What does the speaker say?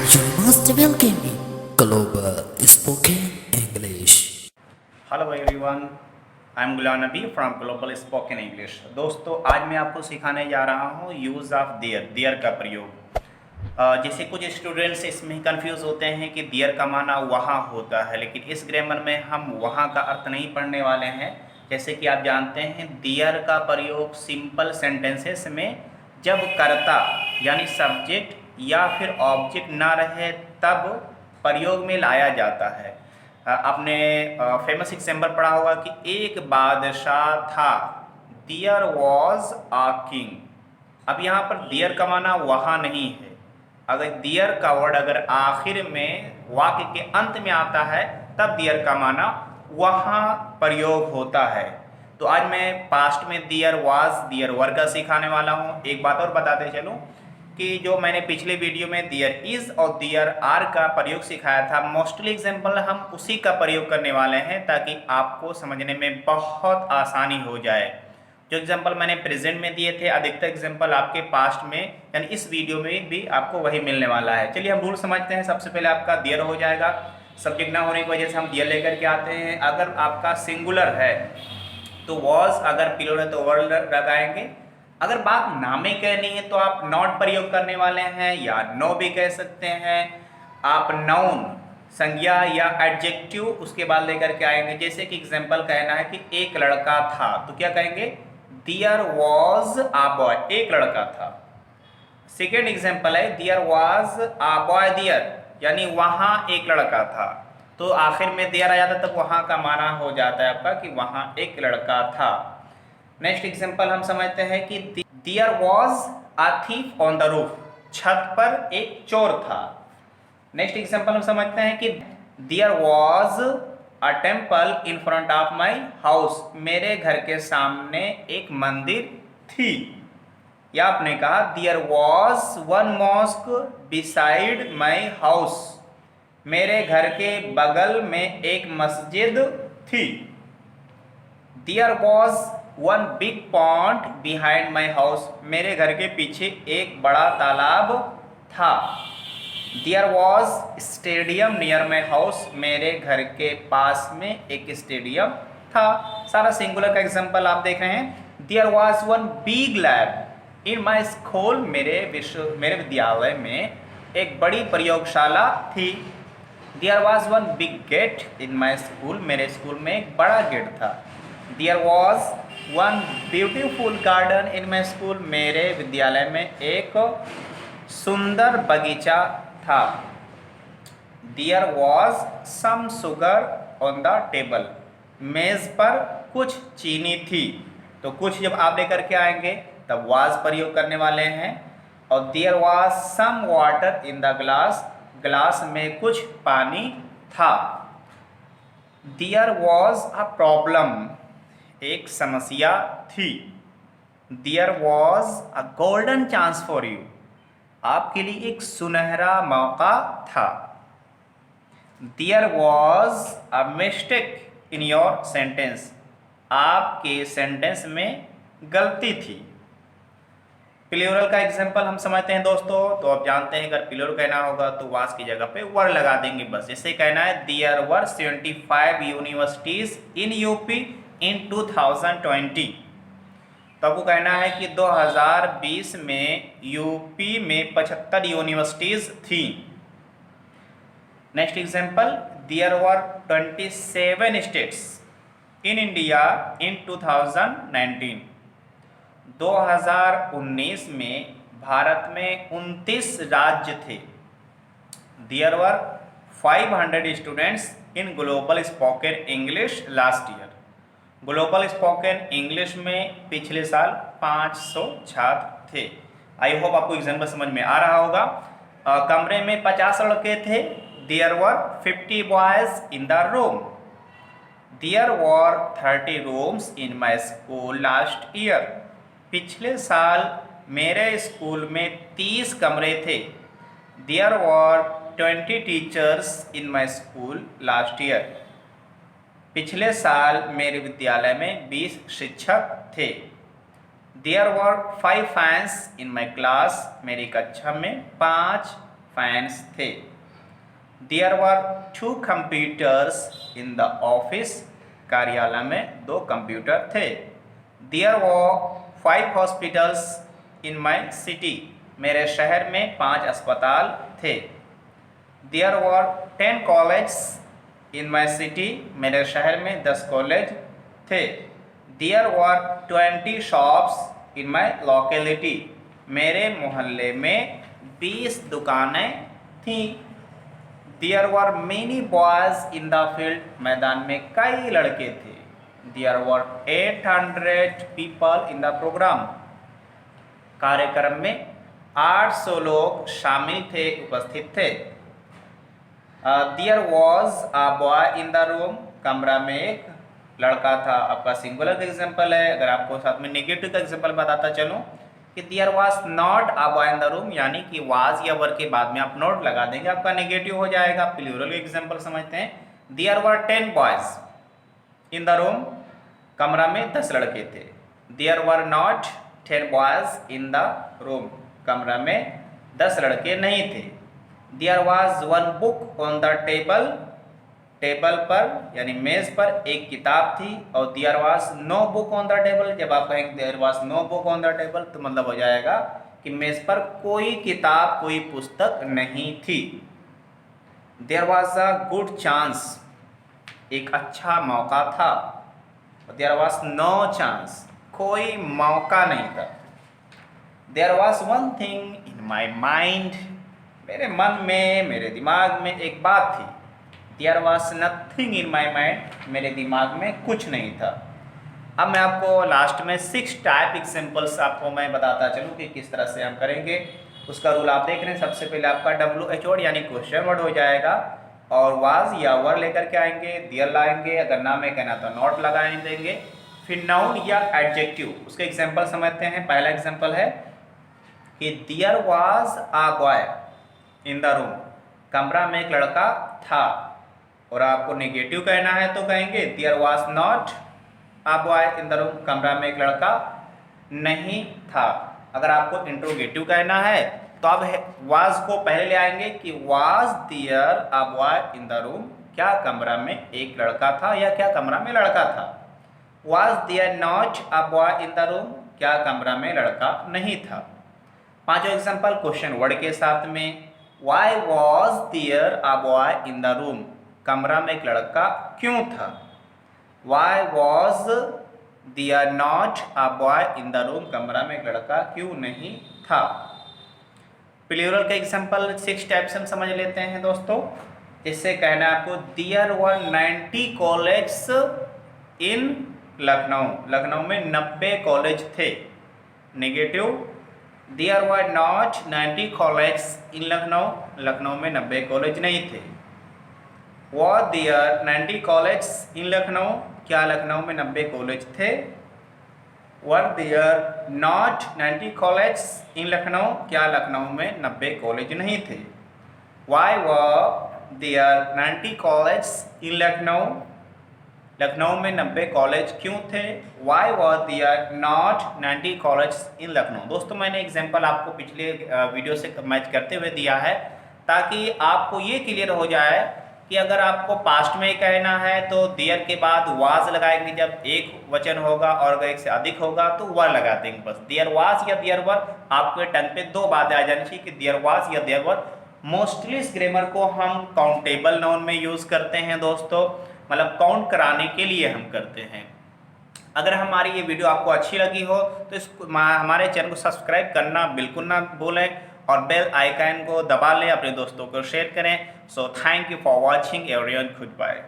You must welcome me, Global Spoken English. Hello everyone, I am Ghulam Nabi from global spoken English. दोस्तों, आज मैं आपको सिखाने जा रहा हूँ यूज़ ऑफ देयर का प्रयोग। जैसे कुछ स्टूडेंट्स इसमें कंफ्यूज होते हैं कि देयर का माना वहाँ होता है, लेकिन इस ग्रामर में हम वहाँ का अर्थ नहीं पढ़ने वाले हैं। जैसे कि आप जानते हैं, देयर का प्रयोग सिंपल सेंटेंसेस में जब कर्ता यानी सब्जेक्ट या फिर ऑब्जेक्ट ना रहे तब प्रयोग में लाया जाता है। आपने फेमस एग्जाम्पल पढ़ा होगा कि एक बादशाह था, देयर वॉज अ किंग। अब यहाँ पर देयर का माना वहाँ नहीं है। अगर देयर का वर्ड अगर आखिर में वाक्य के अंत में आता है तब देयर का माना वहाँ प्रयोग होता है। तो आज मैं पास्ट में देयर वाज देयर वर का सिखाने वाला हूँ। एक बात और बताते चलूँ कि जो मैंने पिछले वीडियो में देयर इज और देयर आर का प्रयोग सिखाया था, मोस्टली एग्जाम्पल हम उसी का प्रयोग करने वाले हैं ताकि आपको समझने में बहुत आसानी हो जाए। जो एग्जाम्पल मैंने प्रेजेंट में दिए थे, अधिकतर एग्जाम्पल आपके पास्ट में यानी इस वीडियो में भी आपको वही मिलने वाला है। चलिए हम रूल समझते हैं। सबसे पहले आपका देयर हो जाएगा, सब्जेक्ट ना होने की वजह से हम देयर लेकर के आते हैं। अगर आपका सिंगुलर है तो वॉज, अगर प्लूरल है तो वर लगाएंगे। अगर बात नामे कहनी है तो आप नॉट प्रयोग करने वाले हैं या नो भी कह सकते हैं। आप नाउन संज्ञा या एडजेक्टिव उसके बाद लेकर के आएंगे। जैसे कि एग्जांपल कहना है कि एक लड़का था तो क्या कहेंगे, देयर वॉज अ बॉय, एक लड़का था। सेकेंड एग्जांपल है there was a boy there, यानी वहां एक लड़का था। तो आखिर में देयर आ जाता तब वहां का माना हो जाता है आपका कि वहां एक लड़का था। नेक्स्ट एग्जांपल हम समझते हैं कि there was a thief on the roof, छत पर एक चोर था। नेक्स्ट एग्जांपल हम समझते हैं कि there was a temple in front of my house, मेरे घर के सामने एक मंदिर थी। या आपने कहा there was one mosque beside my house, मेरे घर के बगल में एक मस्जिद थी। There was one big pond behind my house, मेरे घर के पीछे एक बड़ा तालाब था। There was stadium near my house, मेरे घर के पास में एक स्टेडियम था। सारा सिंगुलर का एग्जांपल आप देख रहे हैं। There was one big lab in my school, मेरे विद्यालय में एक बड़ी प्रयोगशाला थी। There was one big gate in my school, मेरे स्कूल में एक बड़ा गेट था। There was one beautiful garden in my school, मेरे विद्यालय में एक सुंदर बगीचा था। There was some sugar on the table, मेज पर कुछ चीनी थी। तो कुछ जब आप लेकर के आएंगे तब वॉज प्रयोग करने वाले हैं। और there was some water in the glass, glass में कुछ पानी था। देयर वॉज अ प्रॉब्लम, एक समस्या थी। There was a golden chance for you, आपके लिए एक सुनहरा मौका था। There was a mistake in your sentence, आपके सेंटेंस में गलती थी। प्लूरल का एग्जांपल हम समझते हैं दोस्तों। तो आप जानते हैं अगर प्लूरल कहना होगा तो वाज की जगह पे वर लगा देंगे बस। जैसे कहना है there were 75 universities in UP in 2020, तो आपको कहना है कि 2020 में यूपी में 75 यूनिवर्सिटीज थी। Next example, there were 27 states in India in 2019, 2019 में भारत में 29 राज्य थे। There were 500 students in global spoken English last year, global spoken English में पिछले साल 500 छात्र थे। आई होप आपको एग्जाम्पल समझ में आ रहा होगा। कमरे में 50 लड़के थे। There were 50 boys in the room, there were 30 rooms in my school last year, पिछले साल मेरे स्कूल में 30 कमरे थे। There were 20 teachers in my school last year, पिछले साल मेरे विद्यालय में 20 शिक्षक थे। There were 5 fans in my class, मेरी कक्षा में 5 फैंस थे। There were 2 computers in the office, कार्यालय में 2 कंप्यूटर थे। There were 5 hospitals in my city, मेरे शहर में 5 अस्पताल थे। There were 10 college in my city, मेरे शहर में 10 कॉलेज थे। There were 20 shops in my locality, मेरे मोहल्ले में 20 दुकानें थीं। There were many boys in the field, मैदान में कई लड़के थे। There were 800 people in the programme, कार्यक्रम में 800 लोग शामिल थे, उपस्थित थे। There was a boy in the room, कमरा में एक लड़का था। आपका सिंगुलर का एग्जाम्पल है। अगर आपको साथ में नेगेटिव का एग्जाम्पल बताता चलूँ कि there was not a boy in the room, यानी कि वाज या वर के बाद में आप नॉट लगा देंगे, आपका नेगेटिव हो जाएगा। प्लूरल का एग्जाम्पल समझते हैं। There were 10 boys in the room, कमरा में 10 लड़के थे। There were not 10 boys in the room, कमरा में 10 लड़के नहीं थे। There was 1 book on the table, table पर यानी मेज पर एक किताब थी। और there was no book on the table, जब आप कहेंगे there was no book on the table तो मतलब हो जाएगा कि मेज पर कोई किताब, कोई पुस्तक नहीं थी। There was a good chance, एक अच्छा मौका था। देयर वॉज नो चांस, कोई मौका नहीं था। There was one thing in my mind, मेरे मन में, मेरे दिमाग में एक बात थी। There was nothing in my mind, मेरे दिमाग में कुछ नहीं था। अब मैं आपको लास्ट में 6 टाइप एग्जाम्पल्स आपको मैं बताता चलूँ कि किस तरह से हम करेंगे। उसका रूल आप देख रहे हैं। सबसे पहले आपका WH वर्ड यानी क्वेश्चन वर्ड हो जाएगा, और वाज या वर लेकर के आएंगे, देयर लाएंगे, अगर नाम है कहना तो नॉट लगाने देंगे। फिर नाउन या एडजेक्टिव, उसके एग्जाम्पल समझते हैं। पहला एग्जाम्पल है कि there was a boy in the room, कमरा में एक लड़का था। और आपको नेगेटिव कहना है तो कहेंगे there was not a boy in the room, कमरा में एक लड़का नहीं था। अगर आपको इंट्रोगेटिव कहना है तो आप वाज को पहले ले आएंगे कि was there a boy in the room, क्या कमरा में एक लड़का था या क्या कमरा में लड़का था। Was there not a boy in the room, क्या कमरा में लड़का नहीं था। पांचों एग्जांपल क्वेश्चन वर्ड के साथ में। Why was there a boy in the room, कमरा में एक लड़का क्यों था। Why was there not a boy in the room, कमरा में एक लड़का क्यों नहीं था। प्लूरल का एग्जांपल 6 टाइप से हम समझ लेते हैं दोस्तों। जिससे कहना है आपको there were 90 college in Lucknow, Lucknow में 90 कॉलेज थे। Negative, there were not 90 college in Lucknow, Lucknow में 90 कॉलेज नहीं थे। Were there 90 college in Lucknow, क्या लखनऊ में 90 कॉलेज थे। Were there not 90 college in Lucknow, क्या लखनऊ में 90 कॉलेज नहीं थे। Why were there 90 college in Lucknow, Lucknow में 90 कॉलेज क्यों थे। Why were there not 90 college in Lucknow. दोस्तों मैंने एग्जाम्पल आपको पिछले वीडियो से मैच करते हुए दिया है ताकि आपको ये क्लियर हो जाए कि अगर आपको पास्ट में कहना है तो देयर के बाद वाज लगाएंगे, जब एक वचन होगा और अगर एक से अधिक होगा तो वर लगा देंगे बस। देयर वाज या देयर वर, आपके टंग पे 2 बातें आ जानी चाहिए कि देयर वाज या देयर वर। मोस्टली इस ग्रामर को हम काउंटेबल नाउन में यूज करते हैं दोस्तों, मतलब काउंट कराने के लिए हम करते हैं। अगर हमारी ये वीडियो आपको अच्छी लगी हो तो हमारे चैनल को सब्सक्राइब करना बिल्कुल ना भूलें और बेल आइकन को दबा लें, अपने दोस्तों को शेयर करें। So thank you for watching everyone, good bye.